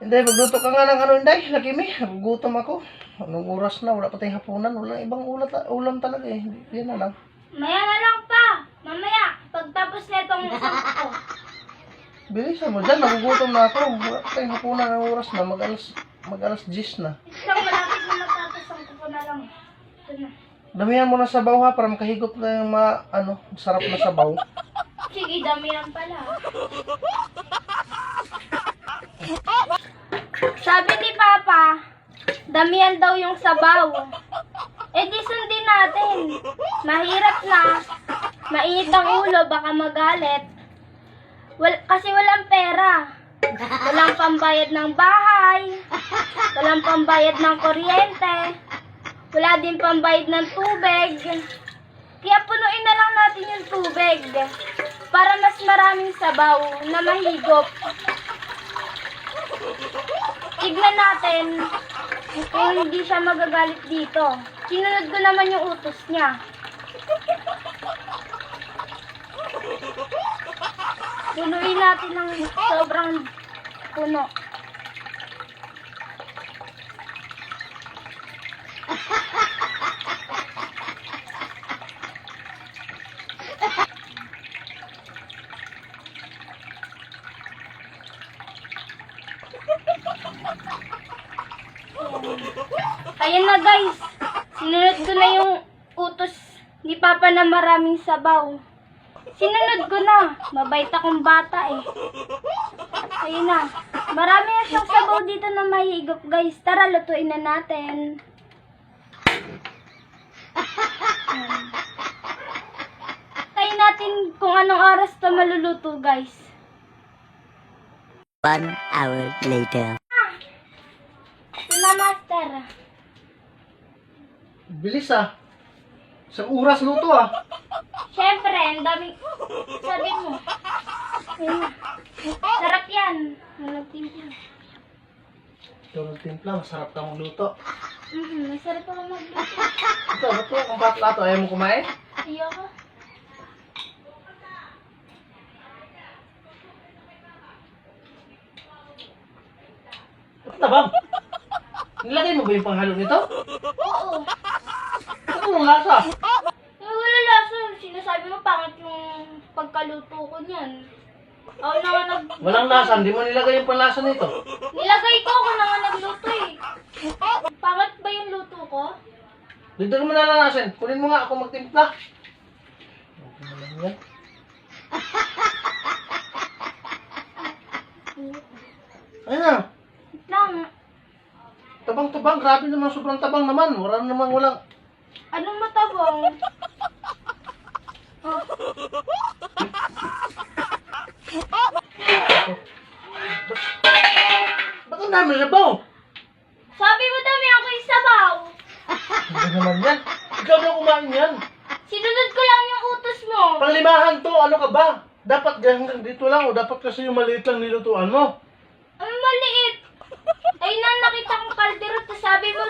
Hindi, magluto ka nga ng ano, Inday. Lagi mi, nagugutom ako. Anong oras na? Wala pa tayong hapunan. Wala ibang ulam talaga eh. Yan na lang. Maya na lang pa. Mamaya, pagtapos na itong isang ko. Bilisan mo dyan, nagugutom na ako. Wala pa tayong hapunan ng oras na. Mag-alas 10 na. Isang malapit na magtapos ang ko na lang. Ito na. Damihan mo na sabaw ha, para makahigop na yung sarap na sabaw. Sige, damihan pala. Sabi ni Papa, damihan daw yung sabaw. Eh di sundin natin. Mahirap na. Mainit ang ulo, baka magalit. Kasi walang pera. Walang pambayad ng bahay. Walang pambayad ng kuryente. Wala din pambayad ng tubig. Kaya punuin na lang natin yung tubig. Para mas maraming sabaw na mahigop. Tignan natin kung hindi siya magagalit dito. Sinunod ko naman yung utos niya. Punuin natin ng sobrang puno. Ayan na guys, sinunod ko na yung utos ni Papa na maraming sabaw. Sinunod ko na, mabait akong bata eh. Ayun na, marami na siyang sabaw dito na mahigop guys. Tara, lutuin na natin. Tayin natin kung anong oras to maluluto guys. 1 hour later. Ito na master. Bilis ah. Isang oras luto ah. Siyempre, ang daming sabi mo. Ayun na. Sarap yan. Nagtimpla. Ito nagtimpla, masarap ka magluto. Masarap ako magluto. Ito, ba't mo kung patla to? Ayaw mo kumain? Ayoko. Ba't na bang? Nilagay mo ba yung panghalo nito? Oo. Ano ang lasa? Wala lasa. Sinasabi mo pangit yung pagkaluto ko niyan. Ako na nga Walang lasa, hindi mo nilagay yung panlasa nito. Nilagay ko, ako na nga nagluto eh. Pangit ba yung luto ko? Dito mo nalalasin. Kunin mo nga ako magtimpla. Okay na lang yan. Ayun na. Wait lang. Tabang-tabang. Grabe naman. Sobrang tabang naman. Walang... Anong matabong? Oh. Ba't ang dami na sabaw? Sabi mo dami ako yung sabaw. Hindi naman yan. Ikaw na kumain yan. Sinunod ko lang yung utos mo. Panglimahan to. Ano ka ba? Dapat hanggang dito lang o dapat kasi yung maliit lang nilutuan mo. Ang maliit. Ay na, nakita kong kaldero. Tapos sabi mo,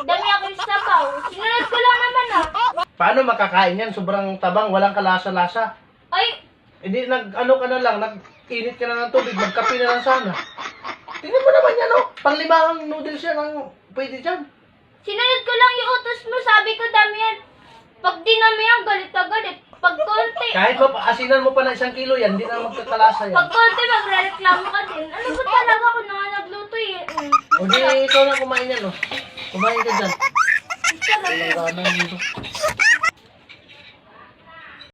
dami ako yung sabaw. Sinunod ko lang naman ah. Paano makakain yan? Sobrang tabang. Walang kalasa-lasa. Ay, Hindi, ano ka na lang. Nag-init ka na ng tubig. Magkape na lang sana. Tingnan mo naman yan, oh. Panglimahang noodles yan. Ang pwede dyan. sinunod ko lang yung utos mo. Sabi ko dami yan. Pag dinami yan, galit na galit. Pag konti, Kahit asinan mo pa ng 1 kilo yan, hindi na magkakalasa yan. pag konti magre-reklamo ka din. Ano ba talaga ako na nga nagluto eh. O di, ikaw na kumain yan, oh. Kumain ka dyan. Sarap. Walang ganang dito.